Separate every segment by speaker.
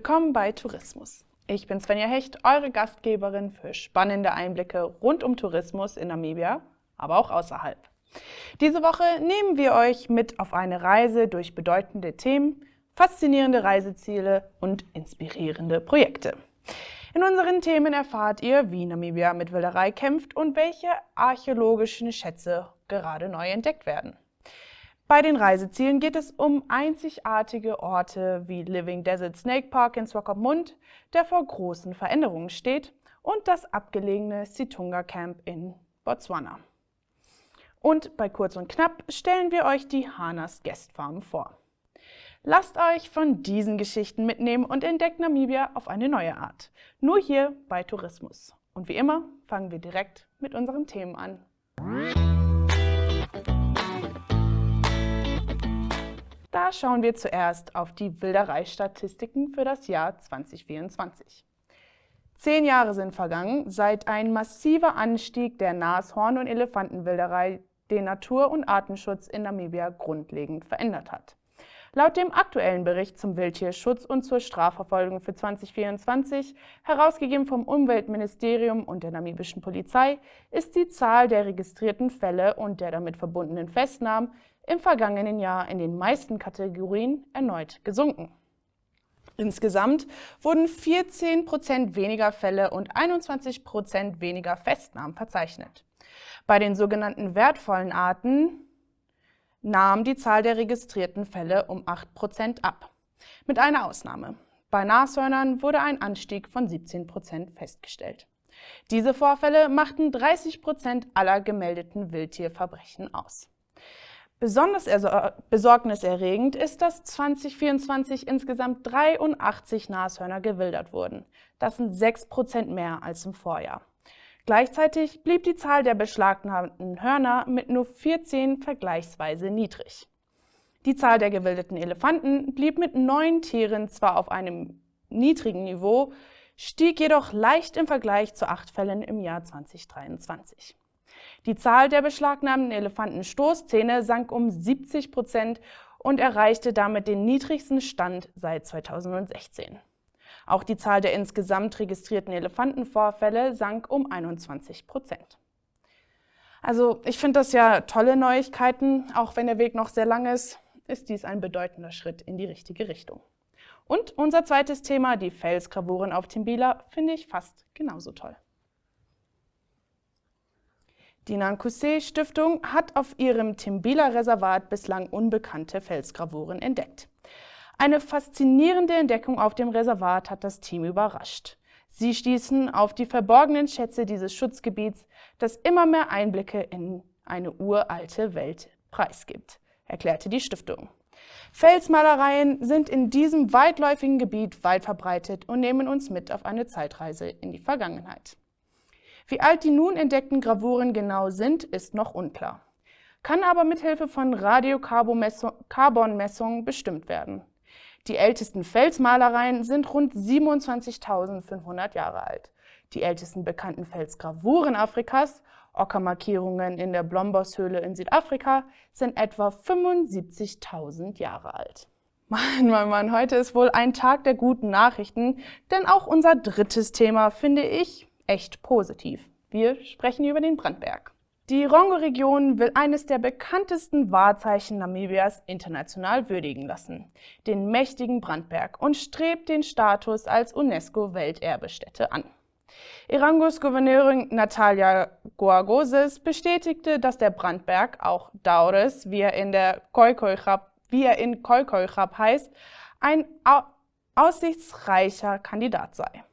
Speaker 1: Willkommen bei Tourismus. Ich bin Svenja Hecht, eure Gastgeberin für spannende Einblicke rund um Tourismus in Namibia, aber auch außerhalb. Diese Woche nehmen wir euch mit auf eine Reise durch bedeutende Themen, faszinierende Reiseziele und inspirierende Projekte. In unseren Themen erfahrt ihr, wie Namibia mit Wilderei kämpft und welche archäologischen Schätze gerade neu entdeckt werden. Bei den Reisezielen geht es um einzigartige Orte wie Living Desert Snake Park in Swakopmund, der vor großen Veränderungen steht, und das abgelegene Sitatunga Camp in Botswana. Und bei Kurz und Knapp stellen wir euch die Harnas Guest Farm vor. Lasst euch von diesen Geschichten mitnehmen und entdeckt Namibia auf eine neue Art. Nur hier bei Tourismus. Und wie immer fangen wir direkt mit unseren Themen an. Da schauen wir zuerst auf die Wildereistatistiken für das Jahr 2024. 10 Jahre sind vergangen, seit ein massiver Anstieg der Nashorn- und Elefantenwilderei den Natur- und Artenschutz in Namibia grundlegend verändert hat. Laut dem aktuellen Bericht zum Wildtierschutz und zur Strafverfolgung für 2024, herausgegeben vom Umweltministerium und der namibischen Polizei, ist die Zahl der registrierten Fälle und der damit verbundenen Festnahmen im vergangenen Jahr in den meisten Kategorien erneut gesunken. Insgesamt wurden 14% weniger Fälle und 21% weniger Festnahmen verzeichnet. Bei den sogenannten wertvollen Arten nahm die Zahl der registrierten Fälle um 8% ab. Mit einer Ausnahme. Bei Nashörnern wurde ein Anstieg von 17% festgestellt. Diese Vorfälle machten 30% aller gemeldeten Wildtierverbrechen aus. Besonders besorgniserregend ist, dass 2024 insgesamt 83 Nashörner gewildert wurden. Das sind 6% mehr als im Vorjahr. Gleichzeitig blieb die Zahl der beschlagnahmten Hörner mit nur 14 vergleichsweise niedrig. Die Zahl der gewildeten Elefanten blieb mit 9 Tieren zwar auf einem niedrigen Niveau, stieg jedoch leicht im Vergleich zu 8 Fällen im Jahr 2023. Die Zahl der beschlagnahmten Elefantenstoßzähne sank um 70% und erreichte damit den niedrigsten Stand seit 2016. Auch die Zahl der insgesamt registrierten Elefantenvorfälle sank um 21%. Also ich finde das ja tolle Neuigkeiten. Auch wenn der Weg noch sehr lang ist, ist dies ein bedeutender Schritt in die richtige Richtung. Und unser zweites Thema, die Felsgravuren auf Timbila, finde ich fast genauso toll. Die Nankuse-Stiftung hat auf ihrem Timbila-Reservat bislang unbekannte Felsgravuren entdeckt. Eine faszinierende Entdeckung auf dem Reservat hat das Team überrascht. Sie stießen auf die verborgenen Schätze dieses Schutzgebiets, das immer mehr Einblicke in eine uralte Welt preisgibt, erklärte die Stiftung. Felsmalereien sind in diesem weitläufigen Gebiet weit verbreitet und nehmen uns mit auf eine Zeitreise in die Vergangenheit. Wie alt die nun entdeckten Gravuren genau sind, ist noch unklar, kann aber mithilfe von Radiokarbonmessungen bestimmt werden. Die ältesten Felsmalereien sind rund 27.500 Jahre alt. Die ältesten bekannten Felsgravuren Afrikas, Ockermarkierungen in der Blombos-Höhle in Südafrika, sind etwa 75.000 Jahre alt. Mann, heute ist wohl ein Tag der guten Nachrichten, denn auch unser drittes Thema finde ich echt positiv. Wir sprechen über den Brandberg. Die Rongo-Region will eines der bekanntesten Wahrzeichen Namibias international würdigen lassen, den mächtigen Brandberg, und strebt den Status als UNESCO-Welterbestätte an. Irangos Gouverneurin Natalia Goagoses bestätigte, dass der Brandberg, auch Daures, wie er in Khoikhoi-Khap heißt, ein aussichtsreicher Kandidat sei.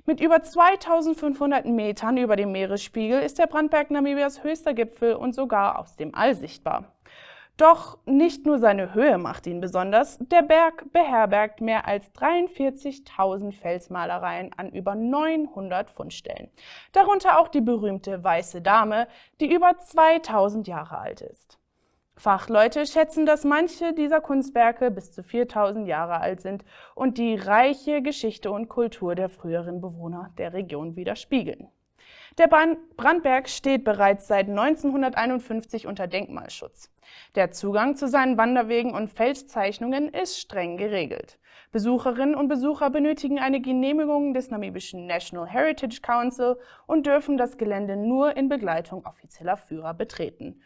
Speaker 1: Mit über 2500 Metern über dem Meeresspiegel ist der Brandberg Namibias höchster Gipfel und sogar aus dem All sichtbar. Doch nicht nur seine Höhe macht ihn besonders, der Berg beherbergt mehr als 43.000 Felsmalereien an über 900 Fundstellen. Darunter auch die berühmte Weiße Dame, die über 2000 Jahre alt ist. Fachleute schätzen, dass manche dieser Kunstwerke bis zu 4000 Jahre alt sind und die reiche Geschichte und Kultur der früheren Bewohner der Region widerspiegeln. Der Brandberg steht bereits seit 1951 unter Denkmalschutz. Der Zugang zu seinen Wanderwegen und Felszeichnungen ist streng geregelt. Besucherinnen und Besucher benötigen eine Genehmigung des namibischen National Heritage Council und dürfen das Gelände nur in Begleitung offizieller Führer betreten.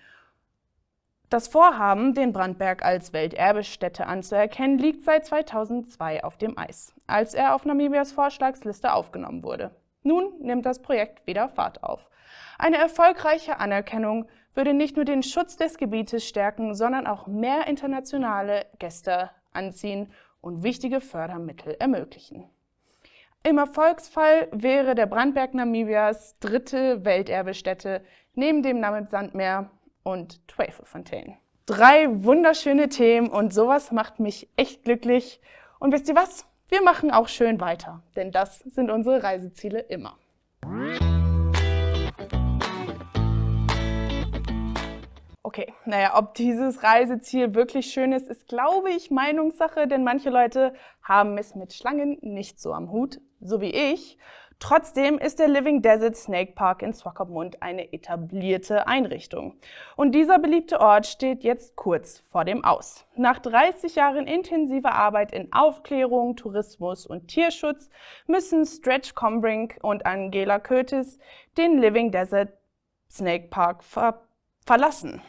Speaker 1: Das Vorhaben, den Brandberg als Welterbestätte anzuerkennen, liegt seit 2002 auf dem Eis, als er auf Namibias Vorschlagsliste aufgenommen wurde. Nun nimmt das Projekt wieder Fahrt auf. Eine erfolgreiche Anerkennung würde nicht nur den Schutz des Gebietes stärken, sondern auch mehr internationale Gäste anziehen und wichtige Fördermittel ermöglichen. Im Erfolgsfall wäre der Brandberg Namibias dritte Welterbestätte neben dem Damit Meer und Twyfelfontein. 3 wunderschöne Themen und sowas macht mich echt glücklich. Und wisst ihr was? Wir machen auch schön weiter, denn das sind unsere Reiseziele immer. Okay, ob dieses Reiseziel wirklich schön ist, ist, glaube ich, Meinungssache, denn manche Leute haben es mit Schlangen nicht so am Hut, so wie ich. Trotzdem ist der Living Desert Snake Park in Swakopmund eine etablierte Einrichtung. Und dieser beliebte Ort steht jetzt kurz vor dem Aus. Nach 30 Jahren intensiver Arbeit in Aufklärung, Tourismus und Tierschutz müssen Stretch Combrink und Angela Curtis den Living Desert Snake Park verlassen.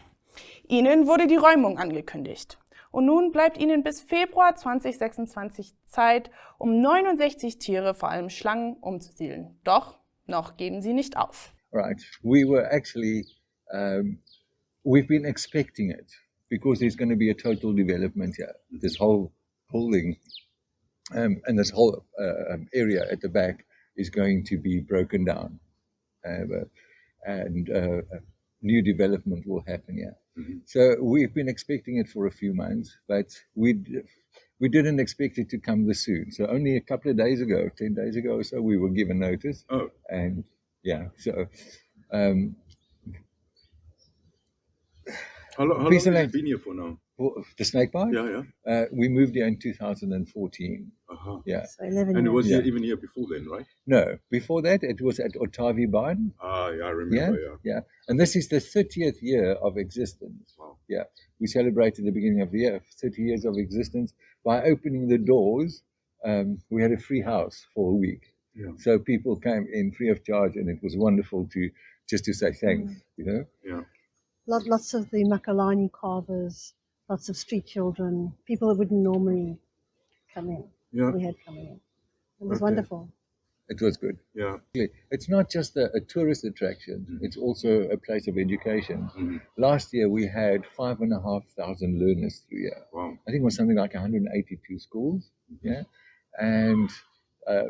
Speaker 1: Ihnen wurde die Räumung angekündigt. Und nun bleibt Ihnen bis Februar 2026 Zeit, um 69 Tiere, vor allem Schlangen, umzusiedeln. Doch noch geben Sie nicht auf.
Speaker 2: Right. We were actually, we've been expecting it because there's going to be a total development here. This whole building and this whole area at the back is going to be broken down. And new development will happen here. Mm-hmm. So we've been expecting it for a few months, but we didn't expect it to come this soon. So only a couple of days ago, 10 days ago or so, we were given notice.
Speaker 3: Oh.
Speaker 2: And yeah, so...
Speaker 3: how long has it been here for now?
Speaker 2: The snake park?
Speaker 3: Yeah.
Speaker 2: We moved here in 2014.
Speaker 3: Uh-huh.
Speaker 2: Yeah.
Speaker 4: So 11
Speaker 3: And it was
Speaker 2: years.
Speaker 3: even here before then, right?
Speaker 2: No, before that it was at Otavi Barn.
Speaker 3: Ah, yeah, I remember,
Speaker 2: Yeah. And this is the 30th year of existence.
Speaker 3: Wow.
Speaker 2: Yeah. We celebrated the beginning of the year, 30 years of existence. By opening the doors, we had a free house for a week.
Speaker 3: Yeah.
Speaker 2: So people came in free of charge, and it was wonderful to say thanks, you know?
Speaker 3: Yeah.
Speaker 4: Lots of the Makalani carvers, lots of street children, people that wouldn't normally come in.
Speaker 3: Yeah.
Speaker 4: We had coming in. It was
Speaker 3: Okay.
Speaker 4: wonderful.
Speaker 2: It was good.
Speaker 3: Yeah.
Speaker 2: It's not just a tourist attraction, it's also a place of education.
Speaker 3: Mm-hmm.
Speaker 2: Last year we had 5,500 learners through here.
Speaker 3: Wow.
Speaker 2: I think it was something like 182 schools, yeah, and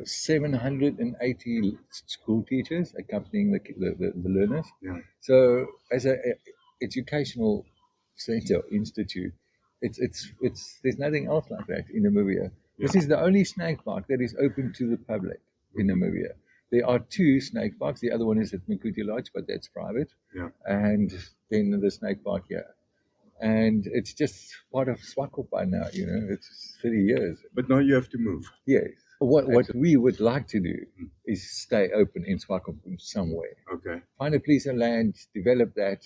Speaker 2: 780 school teachers accompanying the learners.
Speaker 3: Yeah.
Speaker 2: So as a educational center institute, it's there's nothing else like that in Namibia.
Speaker 3: Yeah.
Speaker 2: This is the only snake park that is open to the public in Namibia. There are 2 snake parks. The other one is at Mikuti Lodge, but that's private.
Speaker 3: Yeah.
Speaker 2: And then the snake park here. And it's just part of Swakopmund now, you know, it's 30 years.
Speaker 3: But now you have to move.
Speaker 2: Yes. What we would like to do is stay open in Swakopmund somewhere.
Speaker 3: Okay.
Speaker 2: Find a piece of land, develop that.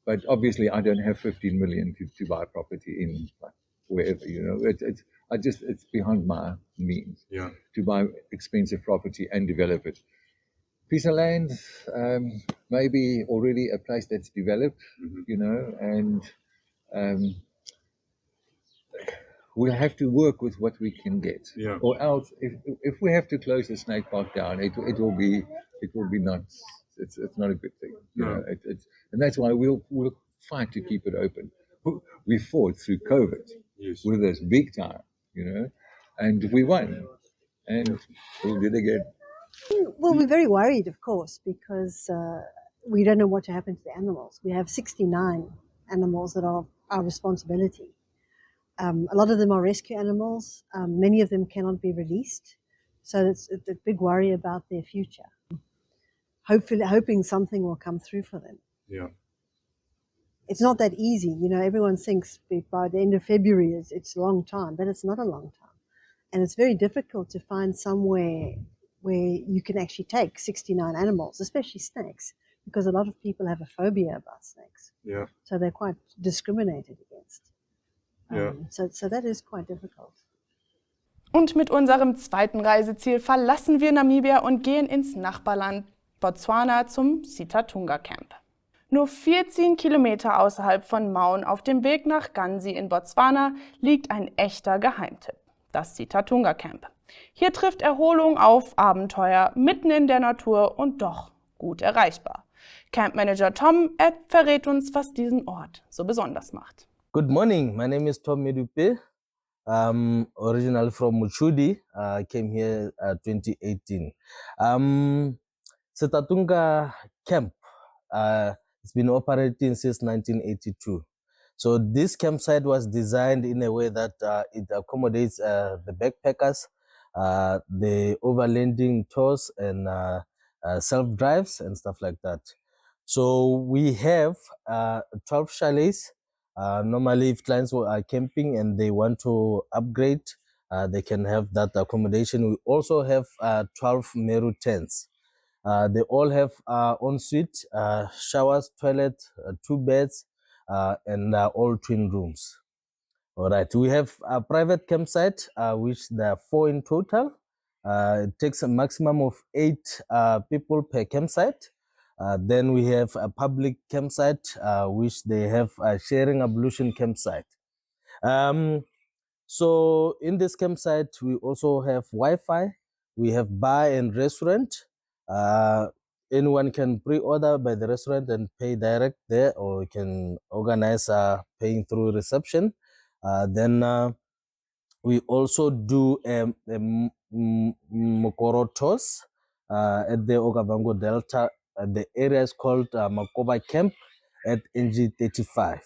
Speaker 2: But obviously I don't have 15 million to buy property in wherever, you know. It's beyond my means.
Speaker 3: Yeah.
Speaker 2: To buy expensive property and develop it. Piece of land, maybe already a place that's developed, you know, and we'll have to work with what we can get.
Speaker 3: Yeah.
Speaker 2: Or else, if we have to close the snake park down, it will be not. It's not a good thing. You know, and that's why we'll fight to keep it open. We fought through COVID with us big time, you know, and we won, and we'll do it again.
Speaker 4: Well, we're very worried, of course, because we don't know what to happen to the animals. We have 69 animals that are our responsibility. A lot of them are rescue animals. Many of them cannot be released. So it's a big worry about their future. Hoping something will come through for them.
Speaker 3: Yeah.
Speaker 4: It's not that easy. You know, everyone thinks by the end of February it's a long time, but it's not a long time. And it's very difficult to find somewhere where you can actually take 69 animals, especially snakes, because a lot of people have a phobia about snakes.
Speaker 3: Yeah.
Speaker 4: So they're quite discriminated against.
Speaker 3: Yeah.
Speaker 4: So that is quite difficult.
Speaker 1: Und mit unserem zweiten Reiseziel verlassen wir Namibia und gehen ins Nachbarland Botswana zum Sitatunga Camp. Nur 14 Kilometer außerhalb von Maun auf dem Weg nach Ganzi in Botswana liegt ein echter Geheimtipp, das Sitatunga Camp. Hier trifft Erholung auf Abenteuer, mitten in der Natur und doch gut erreichbar. Campmanager Tom verrät uns, was diesen Ort so besonders macht.
Speaker 5: Good morning, my name is Tom Medupe. I'm originally from Muchudi. I came here 2018. Sitatunga Camp, it's been operating since 1982. So this campsite was designed in a way that it accommodates the backpackers, the overlanding tours and self-drives and stuff like that. So we have 12 chalets. Normally, if clients are camping and they want to upgrade, they can have that accommodation. We also have 12 Meru tents. They all have ensuite, showers, toilet, 2 beds, and all twin rooms. All right, we have a private campsite, which there are 4 in total. It takes a maximum of 8 people per campsite. Then we have a public campsite, which they have a sharing ablution campsite. So in this campsite, we also have Wi-Fi. We have bar and restaurant. Anyone can pre-order by the restaurant and pay direct there, or you can organize paying through reception. Then we also do Mokoro tours at the Okavango Delta. The area is called Makoba Camp at NG35.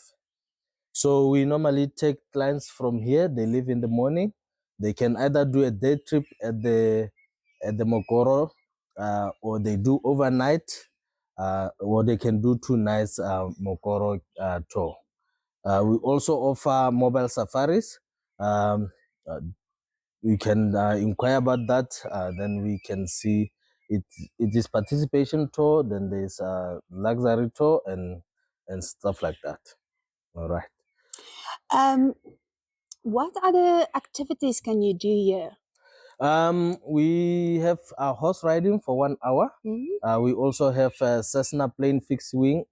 Speaker 5: So we normally take clients from here. They leave in the morning. They can either do a day trip at the Mokoro, or they do overnight, or they can do 2 nights Mokoro tour. We also offer mobile safaris. You can inquire about that. Then we can see it is participation tour. Then there's a luxury tour and stuff like that. All right.
Speaker 6: What other activities can you do here?
Speaker 5: We have horse riding for 1 hour.
Speaker 6: Mm-hmm.
Speaker 5: We also have a Cessna plane fixed wing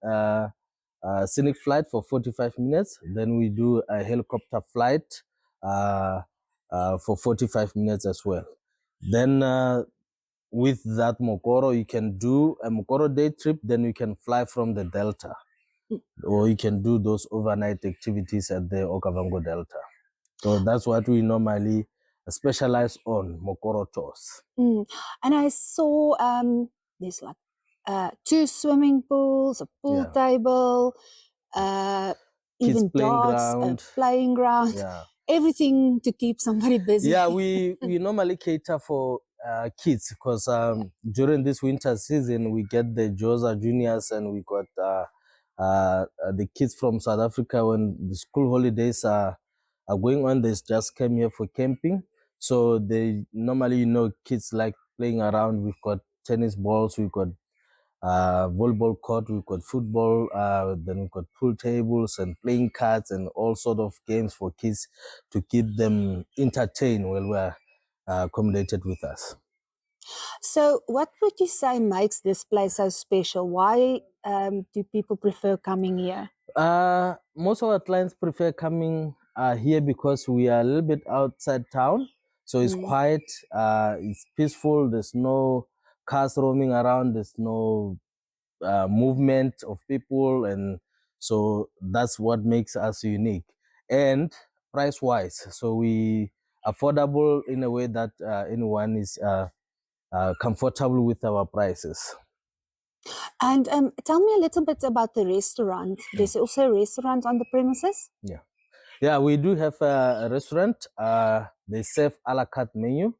Speaker 5: scenic flight for 45 minutes. Then we do a helicopter flight for 45 minutes as well. Then with that Mokoro, you can do a Mokoro day trip. Then you can fly from the Delta, or you can do those overnight activities at the Okavango Delta. So that's what we normally specialize on, Mokoro tours.
Speaker 6: And I saw there's like 2 swimming pools, a pool table, even darts, a playing ground, everything to keep somebody busy.
Speaker 5: Yeah, we normally cater for kids, because during this winter season we get the Joza juniors, and we got the kids from South Africa. When the school holidays are going on, they just came here for camping. So they normally, kids like playing around. We've got tennis balls, we've got volleyball court, we've got football, then we've got pool tables and playing cards and all sort of games for kids to keep them entertained while we're accommodated with us.
Speaker 6: So what would you say makes this place so special? Why do people prefer coming here?
Speaker 5: Most of our clients prefer coming here because we are a little bit outside town. So it's quiet, it's peaceful, there's no cars roaming around, there's no movement of people, and so that's what makes us unique. And price-wise, so we affordable in a way that anyone is comfortable with our prices.
Speaker 6: And tell me a little bit about the restaurant. There's also a restaurant on the premises?
Speaker 5: Yeah, we do have a restaurant. They serve a la carte menu.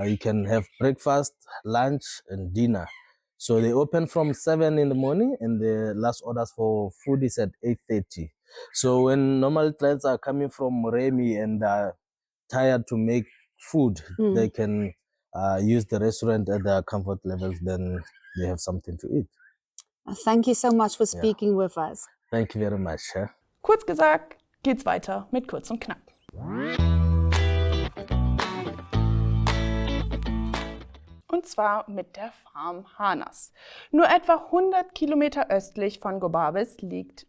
Speaker 5: You can have breakfast, lunch, and dinner. So they open from 7 in the morning, and the last orders for food is at 8:30. So when normal clients are coming from Remi and are tired to make food, they can use the restaurant at their comfort levels, then they have something to eat.
Speaker 6: Thank you so much for speaking with us.
Speaker 5: Thank you very much.
Speaker 1: Kurz gesagt, geht's weiter mit Kurz und Knapp. Und zwar mit der Farm Harnas. Nur etwa 100 Kilometer östlich von Gobabis liegt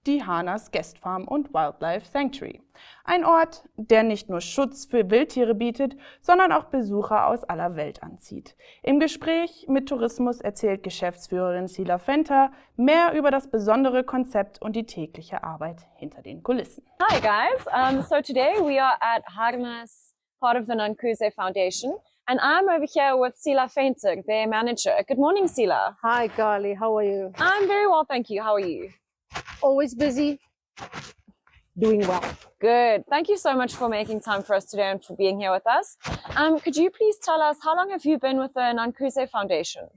Speaker 1: die Harnas Guest Farm und Wildlife Sanctuary. Ein Ort, der nicht nur Schutz für Wildtiere bietet, sondern auch Besucher aus aller Welt anzieht. Im Gespräch mit Tourismus erzählt Geschäftsführerin Sila Fenter mehr über das besondere Konzept und die tägliche Arbeit hinter den Kulissen.
Speaker 7: Hi guys, so today we are at Harnas, part of the Nankuse Foundation, and I'm over here with Sila Fenter, their manager. Good morning, Sila.
Speaker 8: Hi, Carly. How are you?
Speaker 7: I'm very well, thank you. How are you?
Speaker 8: Always busy, doing well.
Speaker 7: Good. Thank you so much for making time for us today and for being here with us. Could you please tell us, how long have you been with the Nankuse Foundation?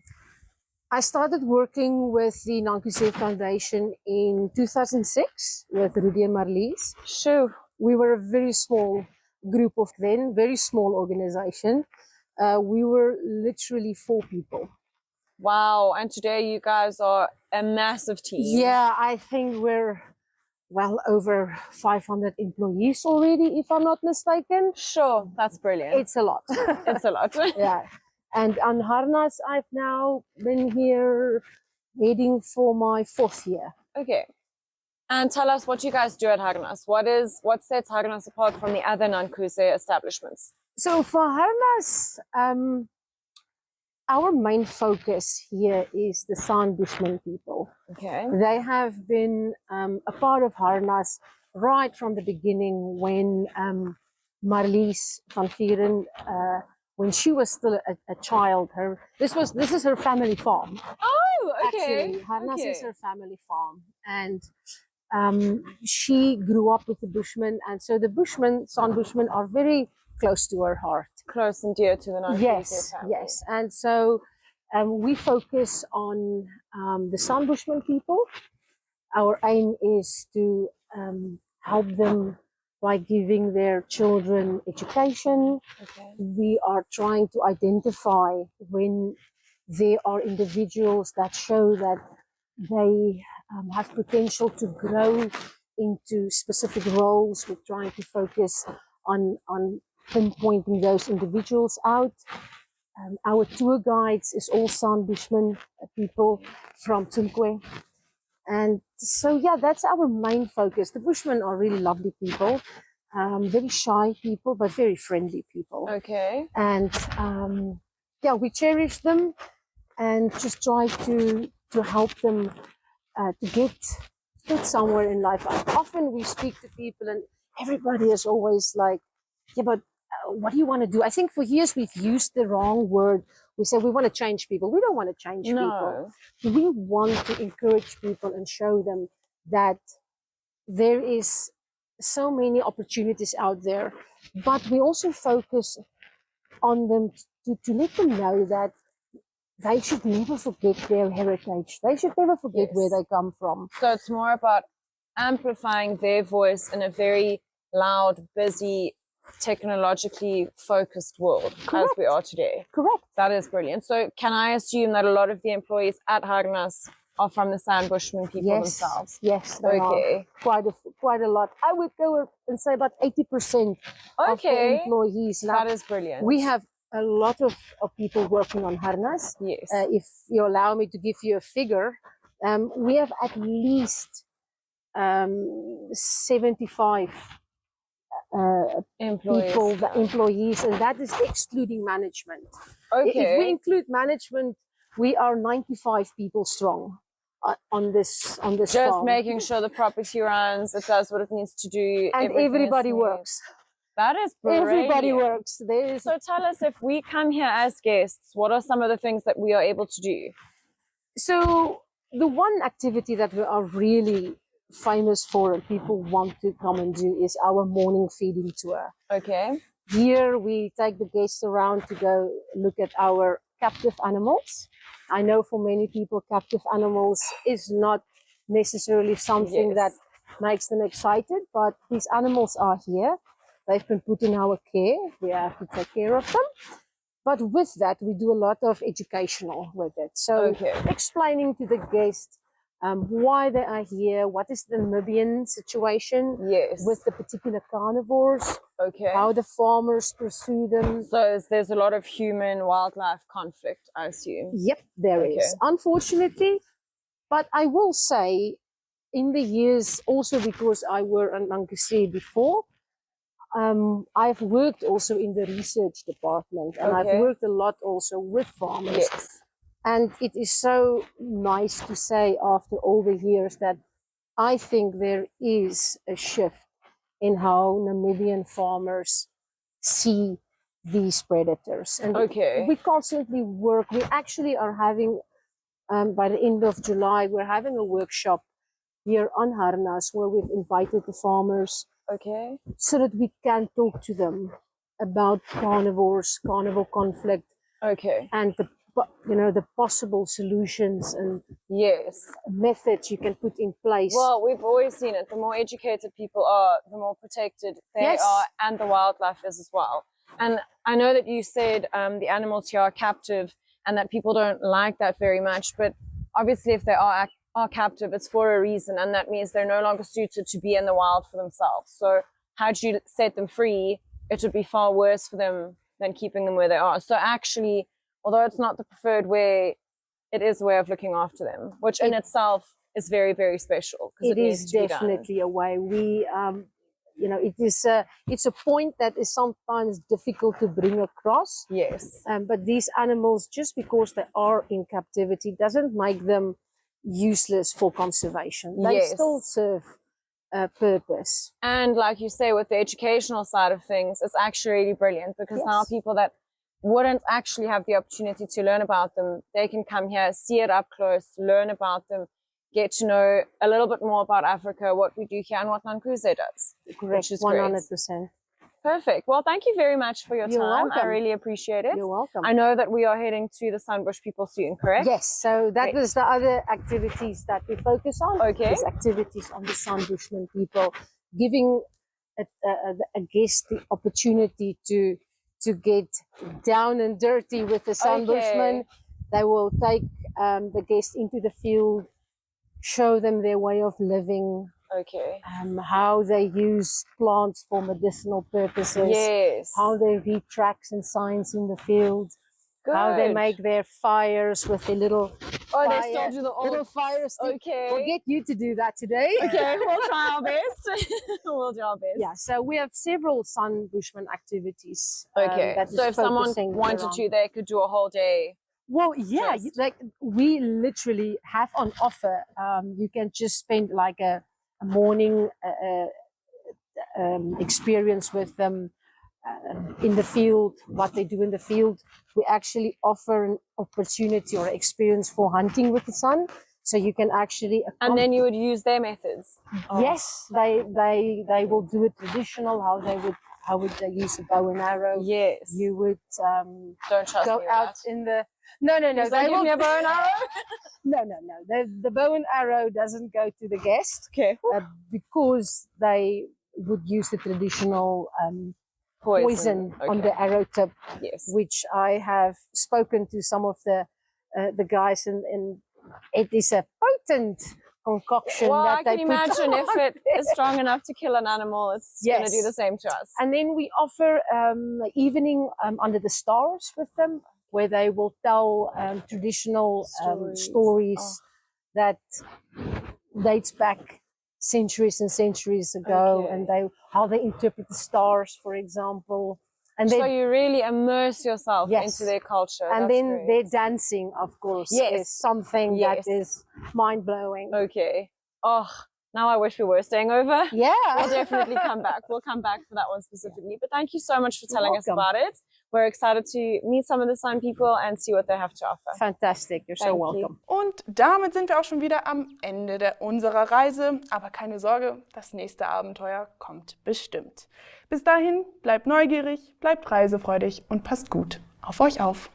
Speaker 8: I started working with the Nankuse Foundation in 2006 with Rudy and Marlies.
Speaker 7: Sure.
Speaker 8: We were a very small group of then, very small organization. We were literally 4 people.
Speaker 7: Wow, and today you guys are a massive team.
Speaker 8: Yeah, I think we're well over 500 employees already, if I'm not mistaken.
Speaker 7: Sure, that's brilliant.
Speaker 8: It's a lot.
Speaker 7: It's a lot.
Speaker 8: Yeah. And on Harnas, I've now been here heading for my 4th year.
Speaker 7: Okay. And tell us what you guys do at Harnas. What sets Harnas apart from the other Nankuse establishments?
Speaker 8: So for Harnas, our main focus here is the San Bushman people.
Speaker 7: Okay.
Speaker 8: They have been a part of Harnas right from the beginning when Marlies van Vieren, when she was still a child, this is her family farm.
Speaker 7: Oh, okay.
Speaker 8: Actually, Harnas is her family farm. And she grew up with the Bushmen. And so the San Bushmen are very close to her heart.
Speaker 7: Close and dear to the Nankuse family.
Speaker 8: Yes. And so we focus on the San Bushman people. Our aim is to help them by giving their children education.
Speaker 7: Okay.
Speaker 8: We are trying to identify when there are individuals that show that they have potential to grow into specific roles. We're trying to focus on pinpointing those individuals out. Our tour guides is all San Bushman people from Tumkwe. And so, yeah, that's our main focus. The Bushmen are really lovely people, very shy people, but very friendly people.
Speaker 7: Okay.
Speaker 8: And yeah, we cherish them and just try to help them to get somewhere in life. Often we speak to people and everybody is always like, yeah, but what do you want to do? I think for years we've used the wrong word. We say we want to change people. We don't want to change people. We want to encourage people and show them that there is so many opportunities out there. But we also focus on them to let them know that they should never forget their heritage. They should never forget where they come from.
Speaker 7: So it's more about amplifying their voice in a very loud, busy, technologically focused world. Correct. As we are today.
Speaker 8: Correct.
Speaker 7: That is brilliant. So can I assume that a lot of the employees at Harnas are from the San Bushman people themselves?
Speaker 8: Yes, they are. Quite a lot. I would go and say about 80% of the employees. Now,
Speaker 7: that is brilliant.
Speaker 8: We have a lot of people working on Harnas.
Speaker 7: Yes.
Speaker 8: If you allow me to give you a figure, we have at least 75 employees, and that is excluding management.
Speaker 7: Okay.
Speaker 8: If we include management, we are 95 people strong on this
Speaker 7: just
Speaker 8: farm.
Speaker 7: Making sure the property runs, it does what it needs to do,
Speaker 8: and everybody works.
Speaker 7: That is brilliant.
Speaker 8: Everybody works.
Speaker 7: So tell us, if we come here as guests, what are some of the things that we are able to do?
Speaker 8: So the one activity that we are really famous for and people want to come and do is our morning feeding tour.
Speaker 7: Okay.
Speaker 8: Here we take the guests around to go look at our captive animals. I know for many people captive animals is not necessarily something that makes them excited, but these animals are here. They've been put in our care. We have to take care of them. But with that, we do a lot of educational with it. So explaining to the guest why they are here, what is the Namibian situation with the particular carnivores, how the farmers pursue them.
Speaker 7: So there's a lot of human-wildlife conflict, I assume.
Speaker 8: Yep, there is. Unfortunately, but I will say, in the years, also because I were an Nankuse before, I've worked also in the research department, and I've worked a lot also with farmers. And it is so nice to say after all the years that I think there is a shift in how Namibian farmers see these predators. And we constantly work. We actually are having, by the end of July, we're having a workshop here on Harnas where we've invited the farmers so that we can talk to them about carnivores, carnivore conflict, and the possible solutions and methods you can put in place.
Speaker 7: Well, we've always seen it. The more educated people are, the more protected they are, and the wildlife is as well. And I know that you said the animals here are captive and that people don't like that very much, but obviously if they are captive, it's for a reason, and that means they're no longer suited to be in the wild for themselves. So had you set them free, it would be far worse for them than keeping them where they are. So actually, although it's not the preferred way, it is a way of looking after them, which in itself is very, very special.
Speaker 8: It is definitely a way. We, it's a point that is sometimes difficult to bring across. But these animals, just because they are in captivity, doesn't make them useless for conservation. They still serve a purpose.
Speaker 7: And like you say, with the educational side of things, it's actually really brilliant, because now people that wouldn't actually have the opportunity to learn about them, they can come here, see it up close, learn about them, get to know a little bit more about Africa, what we do here, and what Nankuse does.
Speaker 8: Correct, 100%.
Speaker 7: Perfect. Well, thank you very much for your time.
Speaker 8: Welcome.
Speaker 7: I really appreciate it.
Speaker 8: You're welcome.
Speaker 7: I know that we are heading to the Sunbush people soon, correct?
Speaker 8: Yes, so that was the other activities that we focus on. These activities on the Sunbushman people, giving a guest the opportunity to get down and dirty with the Sunbushmen. They will take the guest into the field, show them their way of living, how they use plants for medicinal purposes, how they read tracks and signs in the field, how they make their fires with their little
Speaker 7: they still do the old
Speaker 8: fire stick. We'll get you to do that today.
Speaker 7: We'll try our best. We'll do our best.
Speaker 8: Yeah, so we have several Sunbushman activities.
Speaker 7: So if someone wanted to, they could do a whole day.
Speaker 8: Well, yeah, like we literally have on offer. You can just spend like a morning experience with them in the field, what they do in the field. We actually offer an opportunity or experience for hunting with the sun, so you can actually.
Speaker 7: And then you would use their methods.
Speaker 8: Yes, they will do it traditional. How would they use a bow and arrow?
Speaker 7: Yes,
Speaker 8: you would.
Speaker 7: Don't trust
Speaker 8: go
Speaker 7: me
Speaker 8: out in the. No.
Speaker 7: They give me a bow and arrow.
Speaker 8: No. The bow and arrow doesn't go to the guest. Because they would use the traditional poison on the arrow tip. Which I have spoken to some of the guys, and it is a potent concoction that they put on.
Speaker 7: I can imagine if it is strong enough to kill an animal, it's going to do the same to us.
Speaker 8: And then we offer evening under the stars with them, where they will tell traditional stories that dates back centuries and centuries ago, and how they interpret the stars, for example. And
Speaker 7: so you really immerse yourself into their culture.
Speaker 8: And then their dancing, of course, is something that is mind-blowing.
Speaker 7: Oh, now I wish we were staying over.
Speaker 8: Yeah.
Speaker 7: We'll definitely come back. We'll come back for that one specifically. But thank you so much for telling us about it. We're excited to meet some of the Sun people and see what they have to offer.
Speaker 8: Fantastic. You're so welcome.
Speaker 1: Und damit sind wir auch schon wieder am Ende unserer Reise. Aber keine Sorge, das nächste Abenteuer kommt bestimmt. Bis dahin, bleibt neugierig, bleibt reisefreudig und passt gut auf euch auf.